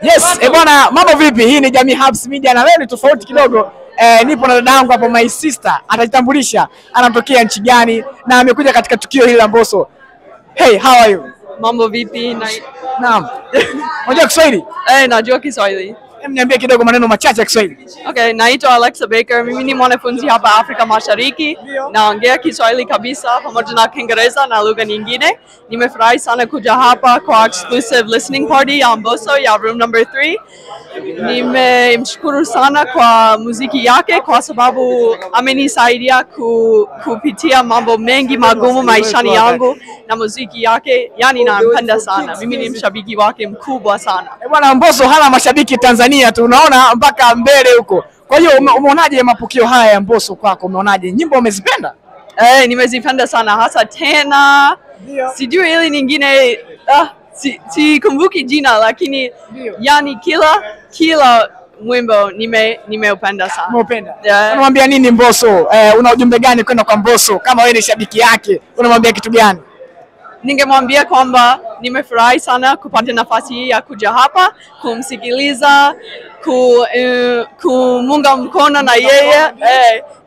Yes, bwana, mambo vipi? Hii ni Jamii Hubs Media na leo ni tofauti kidogo. Nipo na dadangu hapo, my sister. Atajitambulisha anatokea nchi gani na amekuja katika tukio hili la Mbosso. Hey, how are you? Mambo vipi? Naam. Unajua Kiswahili? Najua Kiswahili. Niambie kidogo maneno machache ya Kiswahili. Okay, naitwa Alexa Baker. Mimi ni mwanafunzi hapa Afrika Mashariki. Naongea Kiswahili kabisa pamoja na Kiingereza na lugha nyingine. Nimefurahi sana kuja hapa kwa exclusive listening party ya Mbosso ya room number 3. Nimemshukuru sana kwa muziki yake kwa sababu amenisaidia kupitia mambo mengi magumu maishani yangu na muziki yake, yani nampenda sana. Mimi ni mshabiki wake mkubwa sana. Bwana, Mbosso hana mashabiki Tanzania tu, unaona mpaka mbele huko. Kwa hiyo umeonaje mapokeo haya ya Mbosso kwako? Umeonaje? Nyimbo umezipenda? Nimezipenda sana, hasa tena. Sijui ile nyingine sikumbuki jina, lakini yani kila wimbo nimeupenda sana. Umeupenda? Unamwambia nini Mbosso? Una ujumbe gani kwenda kwa Mbosso kama wewe ni shabiki yake? Unamwambia kitu gani? Ningemwambia kwamba nimefurahi sana kupata nafasi hii ya kuja hapa kumsikiliza, kumunga mkono na yeye,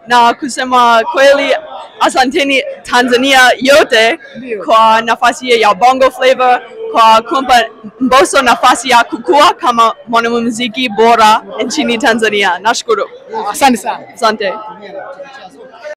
na kusema kweli asanteni Tanzania yote kwa nafasi hii ya Bongo Flava, kwa kumpa Mbosso nafasi ya kukua kama mwanamuziki bora nchini Tanzania. Nashukuru. Asante sana. Asante.